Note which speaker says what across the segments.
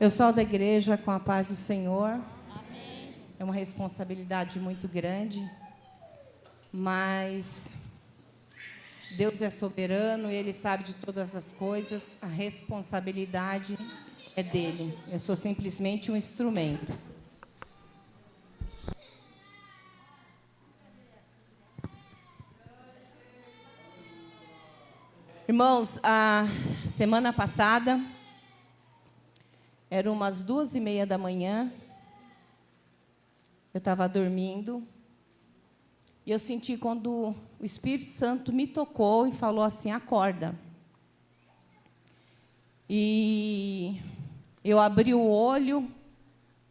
Speaker 1: Eu sou da igreja com a paz do Senhor. Amém. É uma responsabilidade muito grande, mas Deus é soberano, Ele sabe de todas as coisas, a responsabilidade é dele. Eu sou simplesmente um instrumento. Irmãos, a semana passada, eram umas 2:30 da manhã, eu estava dormindo, e eu senti quando o Espírito Santo me tocou e falou assim, acorda. E eu abri o olho,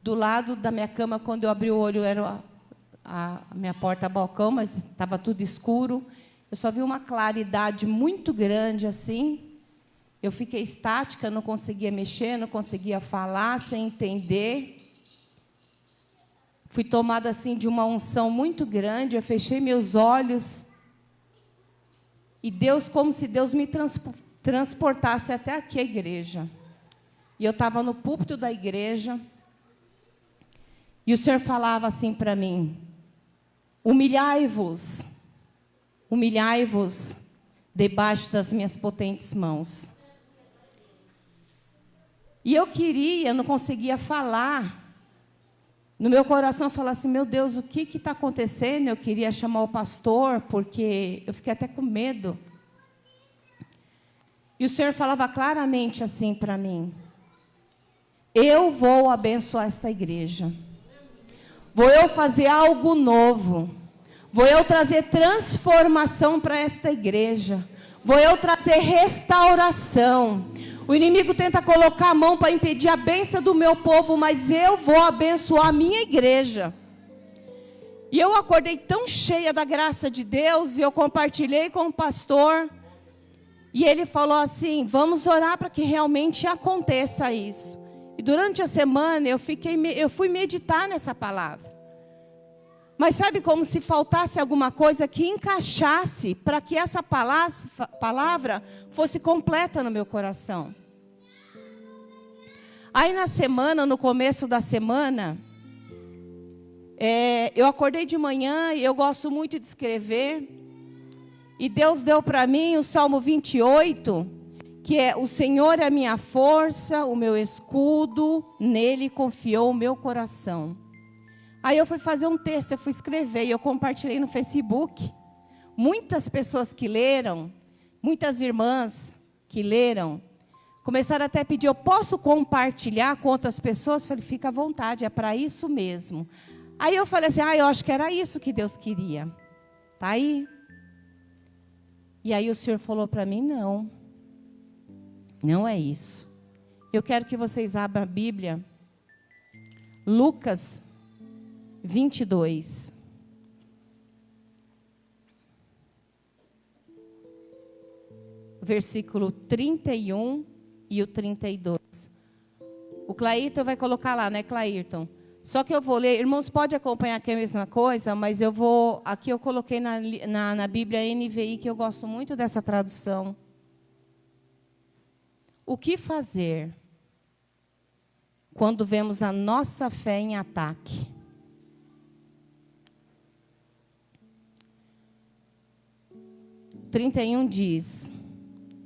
Speaker 1: do lado da minha cama, quando eu abri o olho, era a minha porta-balcão, mas estava tudo escuro. Eu só vi uma claridade muito grande, assim. Eu fiquei estática, não conseguia mexer, não conseguia falar, sem entender. Fui tomada, assim, de uma unção muito grande. Eu fechei meus olhos. E Deus, como se Deus me transportasse até aqui, a igreja. E eu estava no púlpito da igreja. E o Senhor falava assim para mim, humilhai-vos debaixo das minhas potentes mãos. E eu não conseguia falar. No meu coração eu falava assim, meu Deus, o que está acontecendo? Eu queria chamar o pastor, porque eu fiquei até com medo. E o Senhor falava claramente assim para mim, eu vou abençoar esta igreja. Vou eu fazer algo novo. Vou eu trazer transformação para esta igreja. Vou eu trazer restauração. O inimigo tenta colocar a mão para impedir a bênção do meu povo, mas eu vou abençoar a minha igreja. E eu acordei tão cheia da graça de Deus, e eu compartilhei com o pastor, e ele falou assim, vamos orar para que realmente aconteça isso. E durante a semana eu fui meditar nessa palavra. Mas sabe, como se faltasse alguma coisa que encaixasse para que essa palavra fosse completa no meu coração. Aí na semana, no começo da semana, eu acordei de manhã e eu gosto muito de escrever. E Deus deu para mim o Salmo 28, que é, o Senhor é a minha força, o meu escudo, nele confiou o meu coração. Aí eu fui fazer um texto, eu fui escrever, e eu compartilhei no Facebook. Muitas pessoas que leram, muitas irmãs que leram, começaram até a pedir, eu posso compartilhar com outras pessoas? Eu falei, fica à vontade, é para isso mesmo. Aí eu falei assim, eu acho que era isso que Deus queria. Tá aí? E aí o Senhor falou para mim, não é isso. Eu quero que vocês abram a Bíblia, Lucas 22. Versículo 31 e o 32. O Clairton vai colocar lá, né, Clairton? Só que eu vou ler, irmãos, pode acompanhar aqui a mesma coisa, mas aqui eu coloquei na Bíblia NVI, que eu gosto muito dessa tradução. O que fazer quando vemos a nossa fé em ataque? O 31 diz,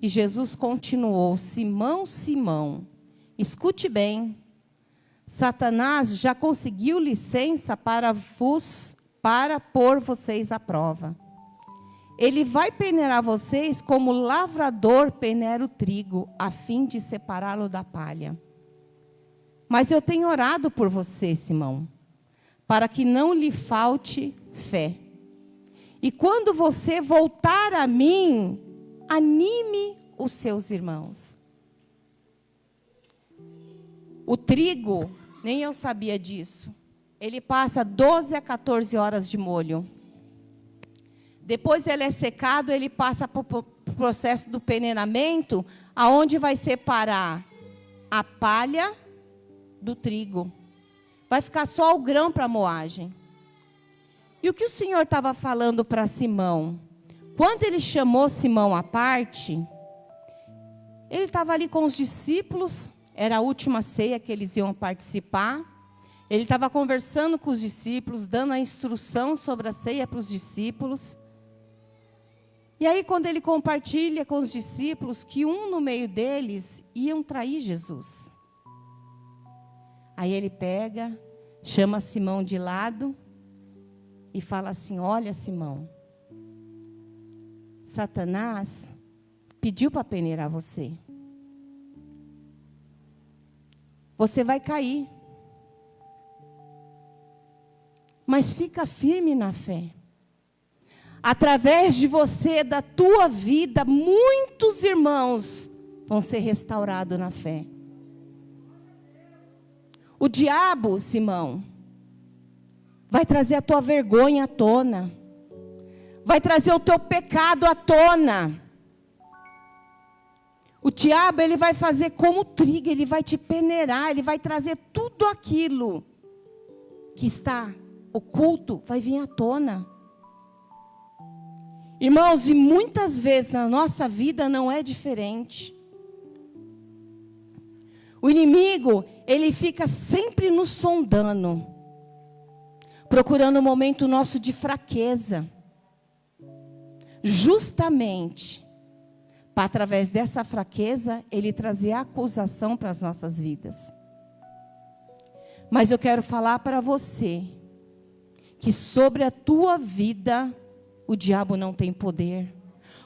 Speaker 1: e Jesus continuou, Simão, Simão, escute bem, Satanás já conseguiu licença para pôr vocês à prova. Ele vai peneirar vocês como o lavrador peneira o trigo, a fim de separá-lo da palha. Mas eu tenho orado por você, Simão, para que não lhe falte fé. E quando você voltar a mim, anime os seus irmãos. O trigo, nem eu sabia disso, ele passa 12 a 14 horas de molho. Depois ele é secado, ele passa para o processo do peneiramento, aonde vai separar a palha do trigo. Vai ficar só o grão para a moagem. E o que o Senhor estava falando para Simão? Quando ele chamou Simão à parte, ele estava ali com os discípulos, era a última ceia que eles iam participar. Ele estava conversando com os discípulos, dando a instrução sobre a ceia para os discípulos. E aí, quando ele compartilha com os discípulos que um no meio deles iam trair Jesus. Aí ele pega, chama Simão de lado e fala assim: olha, Simão, Satanás pediu para peneirar você. Você vai cair. Mas fica firme na fé. Através de você, da tua vida, muitos irmãos vão ser restaurados na fé. O diabo, Simão, vai trazer a tua vergonha à tona. Vai trazer o teu pecado à tona. O diabo, ele vai fazer como trigo, ele vai te peneirar, ele vai trazer tudo aquilo que está oculto, vai vir à tona. Irmãos, e muitas vezes na nossa vida não é diferente. O inimigo, ele fica sempre nos sondando, procurando um momento nosso de fraqueza, justamente para, através dessa fraqueza, ele trazer acusação para as nossas vidas. Mas eu quero falar para você, que sobre a tua vida, o diabo não tem poder.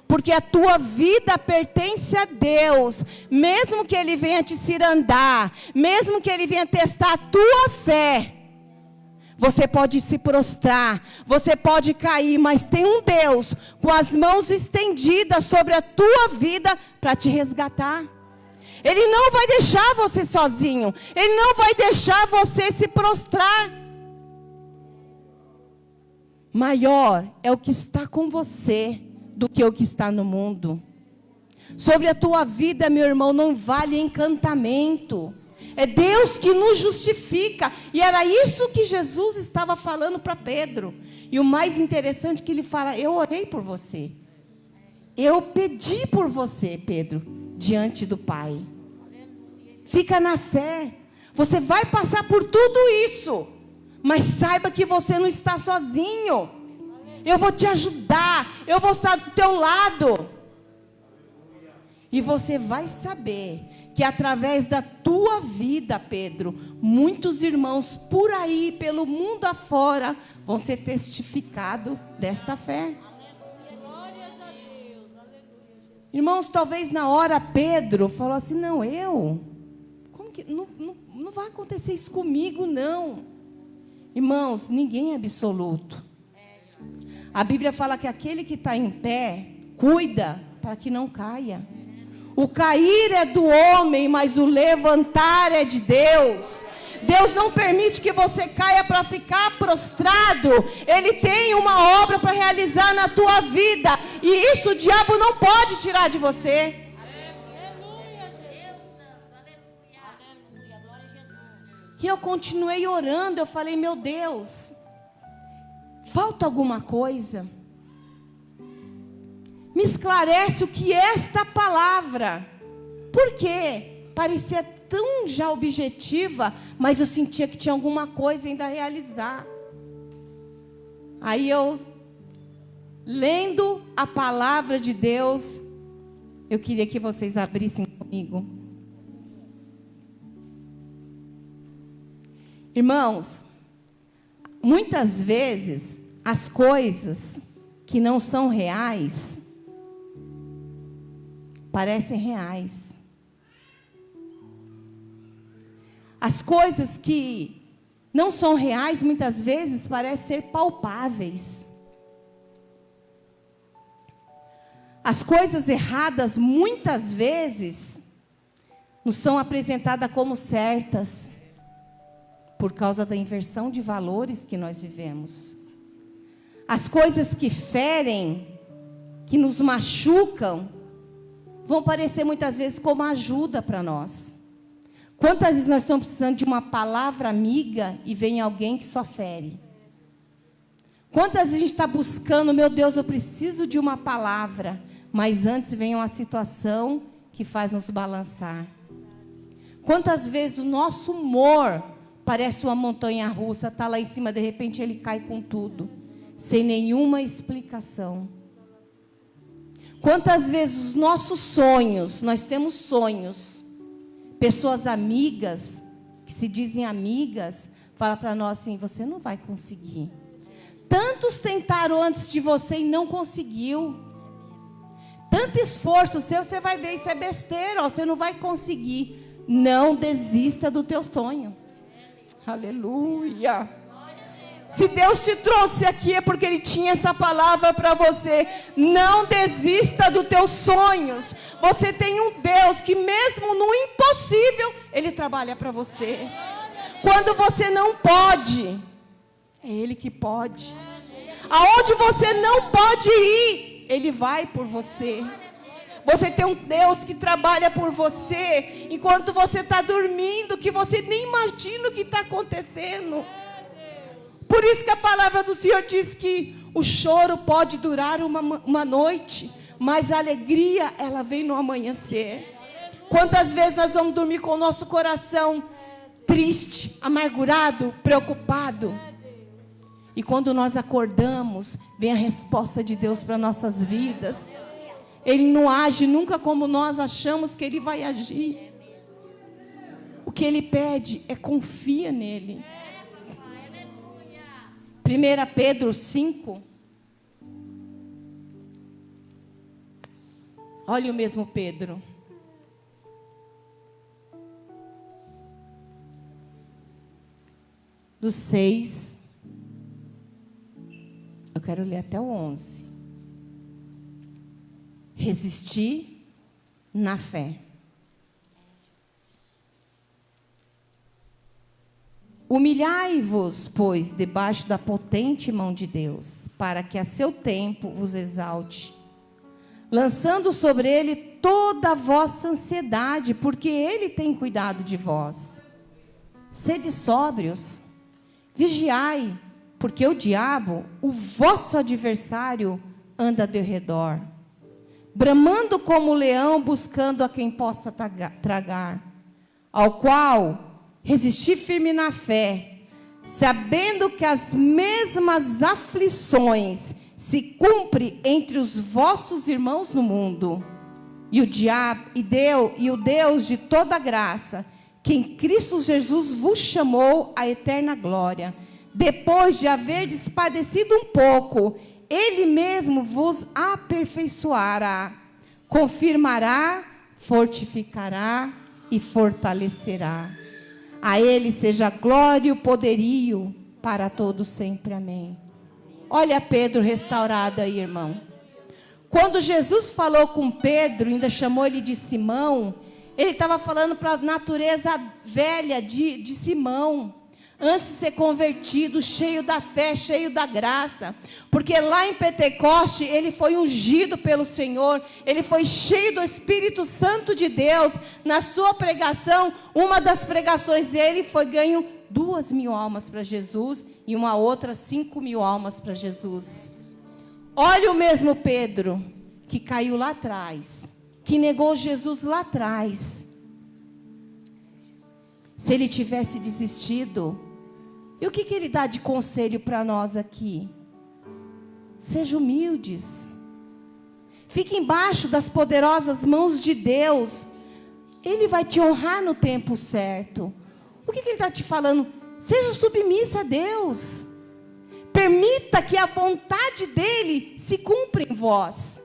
Speaker 1: Porque a tua vida pertence a Deus. Mesmo que ele venha te cirandar, mesmo que ele venha testar a tua fé, você pode se prostrar, você pode cair, mas tem um Deus com as mãos estendidas sobre a tua vida para te resgatar. Ele não vai deixar você sozinho, ele não vai deixar você se prostrar. Maior é o que está com você do que o que está no mundo. Sobre a tua vida, meu irmão, não vale encantamento. É Deus que nos justifica. E era isso que Jesus estava falando para Pedro. E o mais interessante é que ele fala: eu orei por você. Eu pedi por você, Pedro, diante do Pai. Fica na fé. Você vai passar por tudo isso. Mas saiba que você não está sozinho. Eu vou te ajudar. Eu vou estar do teu lado. E você vai saber que através da tua vida, Pedro, muitos irmãos por aí, pelo mundo afora, vão ser testificados desta fé. Irmãos, talvez na hora Pedro falou assim: não, como que não vai acontecer isso comigo, não. Irmãos, ninguém é absoluto. A Bíblia fala que aquele que está em pé, cuida para que não caia. O cair é do homem, mas o levantar é de Deus. Deus não permite que você caia para ficar prostrado. Ele tem uma obra para realizar na tua vida. E isso o diabo não pode tirar de você. E eu continuei orando, eu falei: meu Deus, falta alguma coisa? Me esclarece o que é esta palavra. Por quê? Parecia tão já objetiva, mas eu sentia que tinha alguma coisa ainda a realizar. Aí eu, lendo a palavra de Deus, eu queria que vocês abrissem comigo. Irmãos, muitas vezes as coisas que não são reais parecem reais. As coisas que não são reais muitas vezes parecem ser palpáveis. As coisas erradas muitas vezes nos são apresentadas como certas, por causa da inversão de valores que nós vivemos. As coisas que ferem, que nos machucam, vão parecer muitas vezes como ajuda para nós. Quantas vezes nós estamos precisando de uma palavra amiga e vem alguém que só fere? Quantas vezes a gente está buscando: meu Deus, eu preciso de uma palavra, mas antes vem uma situação que faz nos balançar. Quantas vezes o nosso humor parece uma montanha russa, está lá em cima, de repente ele cai com tudo, sem nenhuma explicação. Quantas vezes os nossos sonhos, nós temos sonhos, pessoas amigas, que se dizem amigas, falam para nós assim, você não vai conseguir. Tantos tentaram antes de você e não conseguiu. Tanto esforço seu, você vai ver, isso é besteira, ó, você não vai conseguir. Não desista do teu sonho. Aleluia. Se Deus te trouxe aqui é porque Ele tinha essa palavra para você. Não desista dos teus sonhos. Você tem um Deus que mesmo no impossível, Ele trabalha para você. Quando você não pode, é Ele que pode. Aonde você não pode ir, Ele vai por você. Você tem um Deus que trabalha por você, enquanto você está dormindo, que você nem imagina o que está acontecendo. Por isso que a palavra do Senhor diz que o choro pode durar uma noite, mas a alegria, ela vem no amanhecer. Quantas vezes nós vamos dormir com o nosso coração triste, amargurado, preocupado? E quando nós acordamos, vem a resposta de Deus para nossas vidas. Ele não age nunca como nós achamos que Ele vai agir. O que Ele pede é confia nele. 1 Pedro 5. Olha o mesmo Pedro. Do 6. Eu quero ler até o 11. Resistir na fé. Humilhai-vos, pois, debaixo da potente mão de Deus, para que a seu tempo vos exalte, lançando sobre ele toda a vossa ansiedade, porque ele tem cuidado de vós. Sede sóbrios, vigiai, porque o diabo, o vosso adversário, anda ao redor, bramando como leão, buscando a quem possa tragar, ao qual resistir firme na fé, sabendo que as mesmas aflições se cumprem entre os vossos irmãos no mundo. E o Deus de toda graça, que em Cristo Jesus vos chamou à eterna glória, depois de haverdes padecido um pouco, Ele mesmo vos aperfeiçoará, confirmará, fortificará e fortalecerá. A Ele seja glória e o poderio para todos sempre. Amém. Olha Pedro restaurado aí, irmão. Quando Jesus falou com Pedro, ainda chamou ele de Simão, ele estava falando para a natureza velha de Simão, antes de ser convertido, cheio da fé, cheio da graça, porque lá em Pentecoste, ele foi ungido pelo Senhor, ele foi cheio do Espírito Santo de Deus. Na sua pregação, uma das pregações dele foi ganho 2.000 almas para Jesus, e uma outra 5.000 almas para Jesus. Olha o mesmo Pedro, que caiu lá atrás, que negou Jesus lá atrás. Se ele tivesse desistido, e o que ele dá de conselho para nós aqui? Sejam humildes. Fique embaixo das poderosas mãos de Deus. Ele vai te honrar no tempo certo. O que ele está te falando? Seja submissa a Deus. Permita que a vontade dEle se cumpra em vós.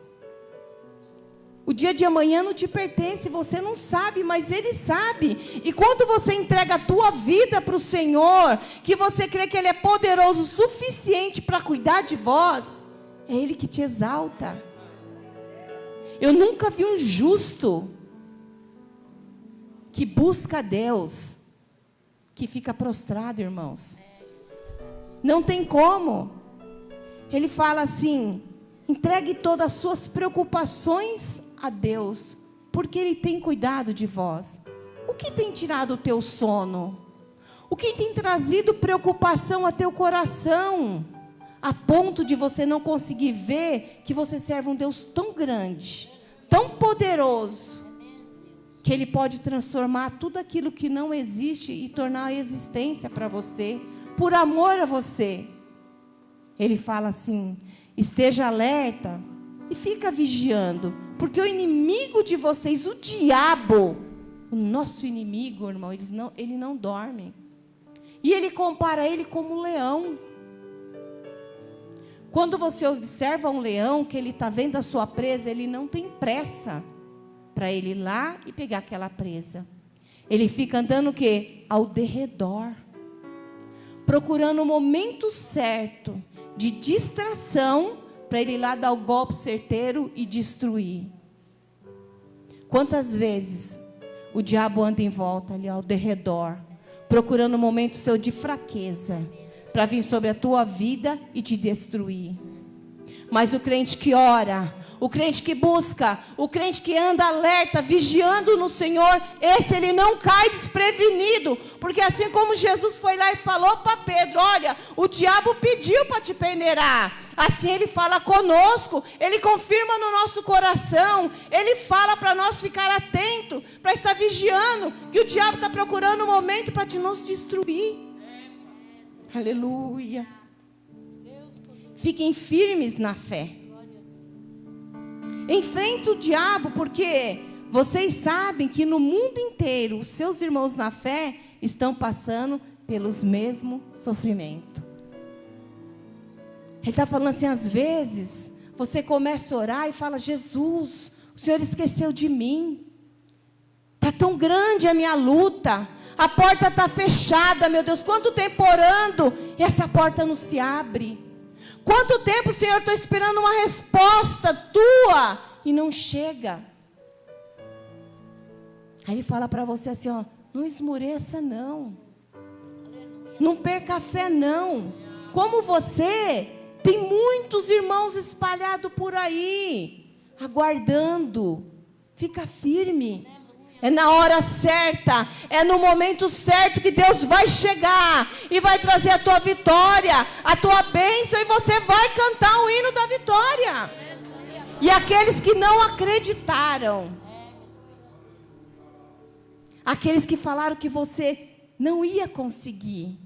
Speaker 1: O dia de amanhã não te pertence, você não sabe, mas Ele sabe. E quando você entrega a tua vida para o Senhor, que você crê que Ele é poderoso o suficiente para cuidar de vós, é Ele que te exalta. Eu nunca vi um justo que busca a Deus, que fica prostrado, irmãos. Não tem como. Ele fala assim: entregue todas as suas preocupações a Deus, porque Ele tem cuidado de vós. O que tem tirado o teu sono? O que tem trazido preocupação a teu coração, a ponto de você não conseguir ver que você serve um Deus tão grande, tão poderoso, que Ele pode transformar tudo aquilo que não existe e tornar a existência para você, por amor a você. Ele fala assim: esteja alerta e fica vigiando, porque o inimigo de vocês, o diabo, o nosso inimigo, irmão, ele não dorme. E ele compara ele como um leão. Quando você observa um leão, que ele está vendo a sua presa, ele não tem pressa para ele ir lá e pegar aquela presa. Ele fica andando o quê? Ao derredor, procurando o momento certo de distração, para ele ir lá dar o golpe certeiro e destruir. Quantas vezes o diabo anda em volta ali ao derredor, procurando o momento seu de fraqueza, para vir sobre a tua vida e te destruir. Mas o crente que ora, o crente que busca, o crente que anda alerta, vigiando no Senhor, esse ele não cai desprevenido. Porque assim como Jesus foi lá e falou para Pedro: olha, o diabo pediu para te peneirar. Assim ele fala conosco, ele confirma no nosso coração, ele fala para nós ficar atento, para estar vigiando, que o diabo está procurando um momento para te nos destruir. Aleluia. Fiquem firmes na fé. Enfrenta o diabo, porque vocês sabem que no mundo inteiro os seus irmãos na fé estão passando pelos mesmos sofrimentos. Ele está falando assim: às vezes você começa a orar e fala: Jesus, o Senhor esqueceu de mim. Está tão grande a minha luta. A porta está fechada, meu Deus. Quanto tempo orando e essa porta não se abre? Quanto tempo, Senhor, estou esperando uma resposta tua e não chega? Aí ele fala para você assim, ó: não esmoreça não. Não perca a fé não. Como você, tem muitos irmãos espalhados por aí, aguardando. Fica firme. É na hora certa, é no momento certo que Deus vai chegar e vai trazer a tua vitória, a tua bênção, e você vai cantar o hino da vitória. E aqueles que não acreditaram, aqueles que falaram que você não ia conseguir,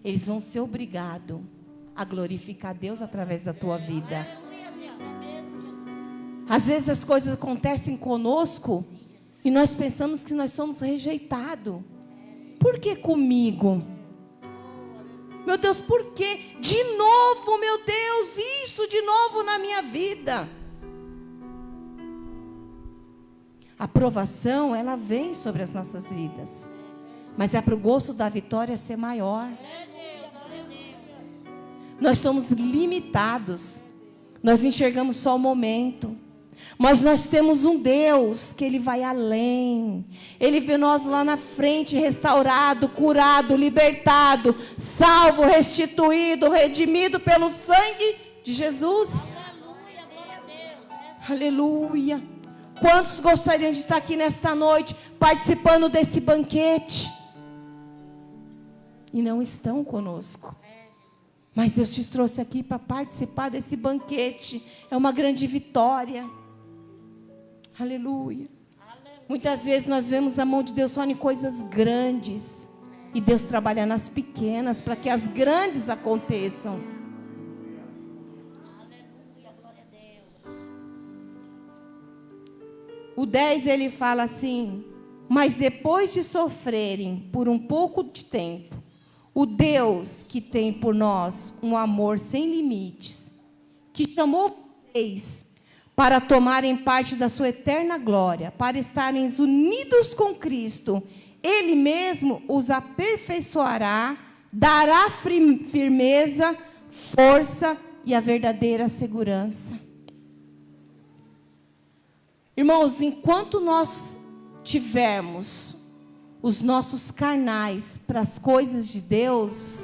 Speaker 1: eles vão ser obrigados a glorificar Deus através da tua vida. Às vezes as coisas acontecem conosco e nós pensamos que nós somos rejeitados. Por que comigo? Meu Deus, por que? De novo, meu Deus, isso de novo na minha vida. A provação, ela vem sobre as nossas vidas. Mas é para o gosto da vitória ser maior. Nós somos limitados. Nós enxergamos só o momento. Mas nós temos um Deus que Ele vai além. Ele vê nós lá na frente, restaurado, curado, libertado, salvo, restituído, redimido pelo sangue de Jesus. Aleluia, glória a Deus. Aleluia. Quantos gostariam de estar aqui nesta noite, participando desse banquete? E não estão conosco. Mas Deus te trouxe aqui para participar desse banquete. É uma grande vitória. Aleluia. Muitas vezes nós vemos a mão de Deus só em coisas grandes. E Deus trabalha nas pequenas para que as grandes aconteçam. Aleluia, glória a Deus. O 10 ele fala assim: mas depois de sofrerem por um pouco de tempo, o Deus que tem por nós um amor sem limites, que chamou vocês para tomarem parte da sua eterna glória, para estarem unidos com Cristo, Ele mesmo os aperfeiçoará, dará firmeza, força e a verdadeira segurança. Irmãos, enquanto nós tivermos os nossos carnais para as coisas de Deus,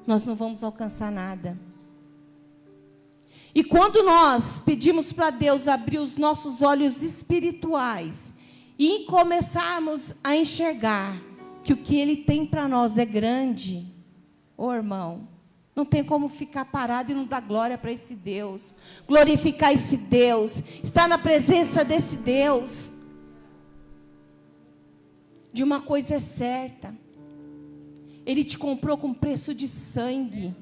Speaker 1: nós não vamos alcançar nada. E quando nós pedimos para Deus abrir os nossos olhos espirituais e começarmos a enxergar que o que Ele tem para nós é grande, ô irmão, não tem como ficar parado e não dar glória para esse Deus, glorificar esse Deus, estar na presença desse Deus. de uma coisa é certa. Ele te comprou com preço de sangue.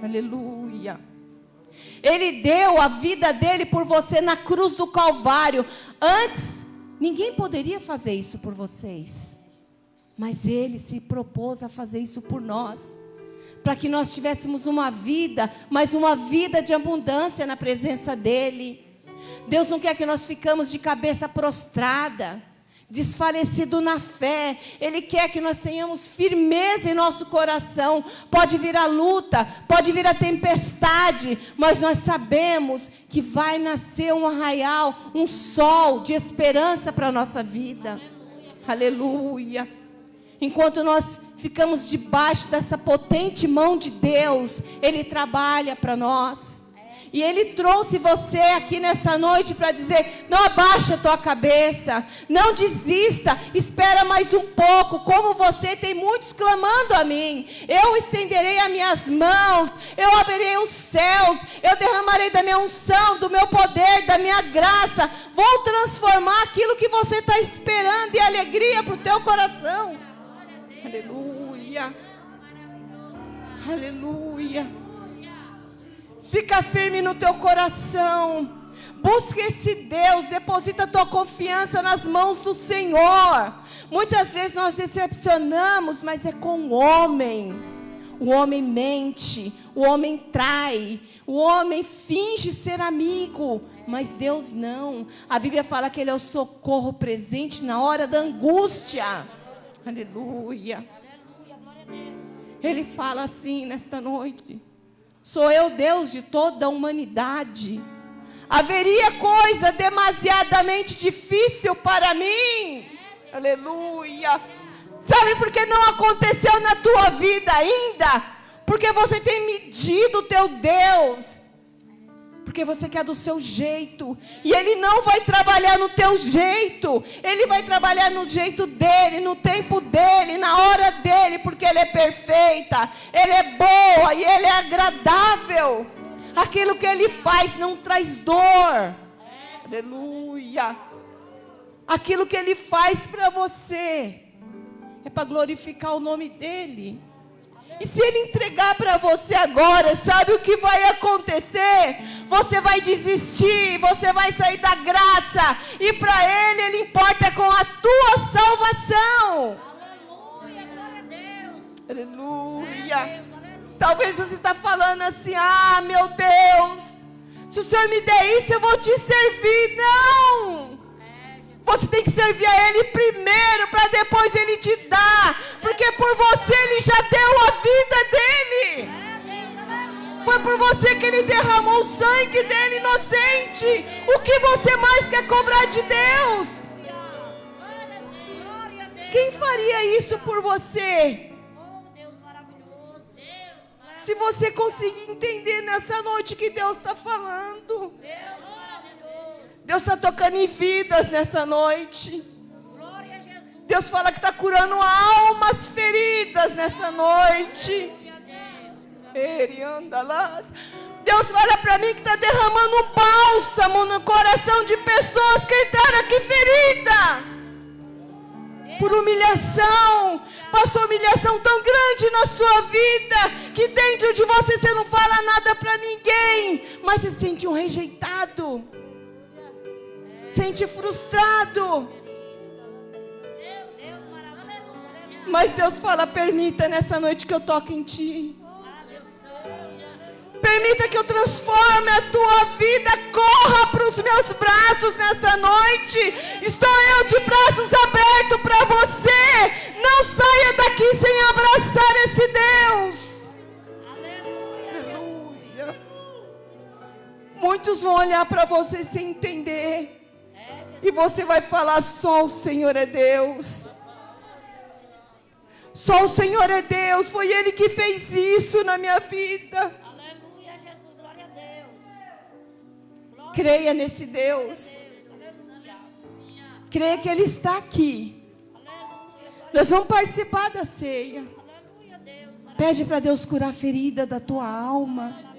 Speaker 1: Aleluia. Ele deu a vida dele por você na cruz do Calvário. Antes, ninguém poderia fazer isso por vocês. Mas ele se propôs a fazer isso por nós. Para que nós tivéssemos uma vida, mas uma vida de abundância na presença dele. Deus não quer que nós ficamos de cabeça prostrada, desfalecido na fé. Ele quer que nós tenhamos firmeza em nosso coração. Pode vir a luta, pode vir a tempestade, mas nós sabemos que vai nascer um arraial, um sol de esperança para a nossa vida. Aleluia. Enquanto nós ficamos debaixo dessa potente mão de Deus, Ele trabalha para nós. E Ele trouxe você aqui nessa noite para dizer: não abaixa a tua cabeça, não desista, espera mais um pouco. Como você, tem muitos clamando a mim. Eu estenderei as minhas mãos, eu abrirei os céus, eu derramarei da minha unção, do meu poder, da minha graça. Vou transformar aquilo que você está esperando em alegria para o teu coração. Aleluia. Aleluia. Fica firme no teu coração. Busca esse Deus. Deposita a tua confiança nas mãos do Senhor. Muitas vezes nós decepcionamos, mas é com o homem. O homem mente, o homem trai, o homem finge ser amigo, mas Deus não. A Bíblia fala que Ele é o socorro presente na hora da angústia. Aleluia. Ele fala assim nesta noite: sou eu Deus de toda a humanidade. Haveria coisa demasiadamente difícil para mim? Aleluia. Sabe por que não aconteceu na tua vida ainda? Porque você tem medido o teu Deus. Porque você quer do seu jeito. E Ele não vai trabalhar no teu jeito. Ele vai trabalhar no jeito dEle, no tempo dEle, na hora dEle. Porque Ele é perfeita, Ele é boa e Ele é agradável. Aquilo que Ele faz não traz dor. Aleluia. Aquilo que Ele faz para você é para glorificar o nome dEle. E se Ele entregar para você agora, sabe o que vai acontecer? Você vai desistir, você vai sair da graça. E para Ele importa com a tua salvação.
Speaker 2: Aleluia, glória a Deus.
Speaker 1: Aleluia. Talvez você está falando assim: ah, meu Deus, se o Senhor me der isso, eu vou te servir. Não! Você tem que servir a Ele primeiro, para depois Ele te dar. Porque por você Ele já deu a vida dEle. Foi por você que Ele derramou o sangue dEle inocente. O que você mais quer cobrar de Deus? Quem faria isso por você? Se você conseguir entender nessa noite que Deus está falando. Deus está tocando em vidas nessa noite.
Speaker 2: Glória a Jesus.
Speaker 1: Deus fala que está curando almas feridas nessa noite. Deus fala para mim que está derramando um bálsamo no coração de pessoas que entraram aqui ferida. Por humilhação. Passou humilhação tão grande na sua vida que dentro de você não fala nada para ninguém. Mas se sente um rejeitado. Sente frustrado. Mas Deus fala: permita nessa noite que eu toque em ti. Permita que eu transforme a tua vida. Corra para os meus braços nessa noite. Estou eu de braços abertos para você. Não saia daqui sem abraçar esse Deus. Aleluia. Muitos vão olhar para você sem entender. E você vai falar: só o Senhor é Deus. Só o Senhor é Deus. Foi Ele que fez isso na minha vida.
Speaker 2: Aleluia, Jesus, glória a Deus.
Speaker 1: Creia nesse Deus. Creia que Ele está aqui. Nós vamos participar da ceia. Pede para Deus curar a ferida da tua alma.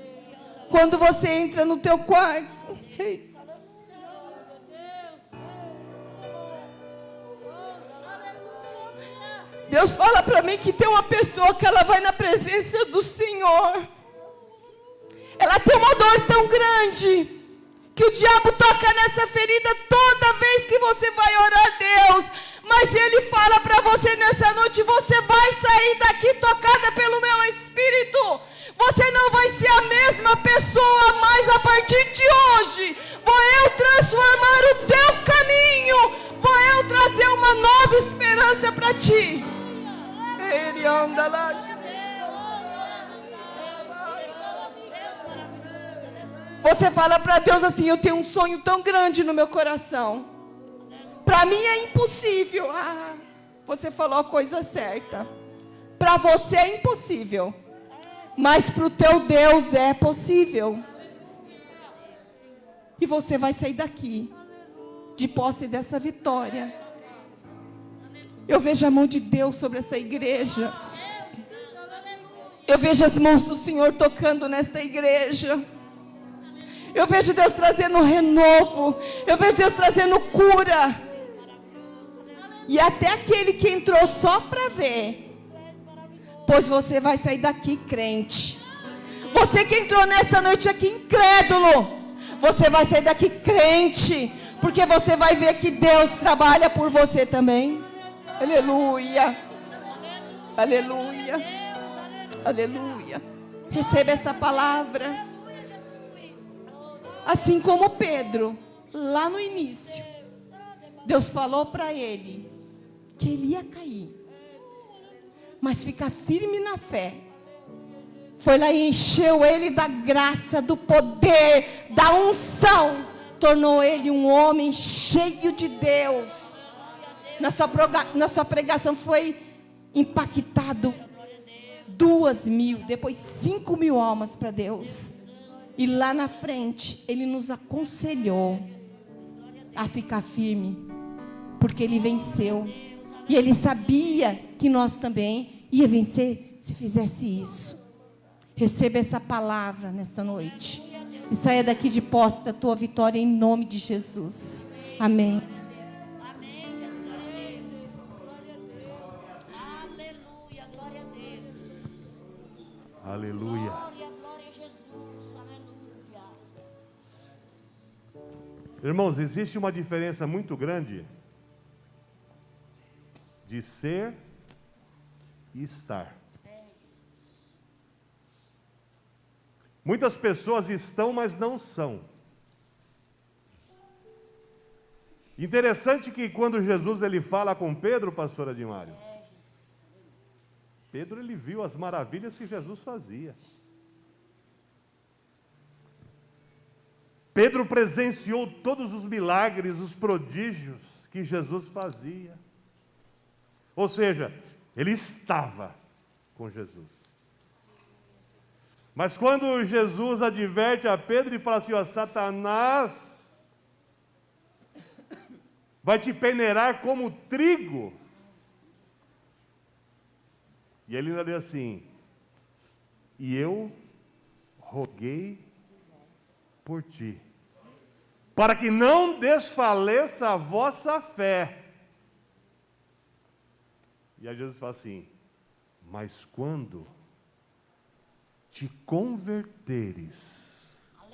Speaker 1: Quando você entra no teu quarto. Deus fala para mim que tem uma pessoa que ela vai na presença do Senhor. Ela tem uma dor tão grande que o diabo toca nessa ferida toda vez que você vai orar a Deus. Mas Ele fala para você nessa noite: você vai sair daqui tocada pelo meu Espírito. Você não vai ser a mesma pessoa mais a partir de hoje. Vou eu transformar o teu caminho. Vou eu trazer uma nova esperança para ti. Ele anda lá. Você fala para Deus assim: eu tenho um sonho tão grande no meu coração. Para mim é impossível. Você falou a coisa certa. Para você é impossível. Mas para o teu Deus é possível. E você vai sair daqui de posse dessa vitória. Eu vejo a mão de Deus sobre essa igreja. Eu vejo as mãos do Senhor tocando nesta igreja. Eu vejo Deus trazendo renovo. Eu vejo Deus trazendo cura. E até aquele que entrou só para ver. Pois você vai sair daqui crente. Você que entrou nessa noite aqui incrédulo, você vai sair daqui crente. Porque você vai ver que Deus trabalha por você também. Aleluia. Aleluia. Aleluia. Receba essa palavra. Assim como Pedro, lá no início, Deus falou para ele que ele ia cair, mas ficar firme na fé. Foi lá e encheu ele da graça, do poder, da unção. Tornou ele um homem cheio de Deus. Na sua pregação foi impactado 2.000, depois 5.000 almas para Deus. E lá na frente, Ele nos aconselhou a ficar firme, porque Ele venceu. E Ele sabia que nós também ia vencer se fizesse isso. Receba essa palavra nesta noite. E saia daqui de posse da tua vitória em nome de Jesus. Amém.
Speaker 2: Amém, Jesus. Glória a Deus. Aleluia, glória a Deus.
Speaker 3: Aleluia.
Speaker 2: Glória a Jesus. Aleluia.
Speaker 3: Irmãos, existe uma diferença muito grande de ser e estar. Muitas pessoas estão, mas não são. Interessante que quando Jesus ele fala com Pedro, pastora Dimário, Pedro ele viu as maravilhas que Jesus fazia. Pedro presenciou todos os milagres, os prodígios que Jesus fazia. Ou seja, ele estava com Jesus. Mas quando Jesus adverte a Pedro e fala assim, ó, Satanás vai te peneirar como trigo. E ele ainda diz assim, e eu roguei por ti, para que não desfaleça a vossa fé. E aí Jesus fala assim, mas quando te converteres,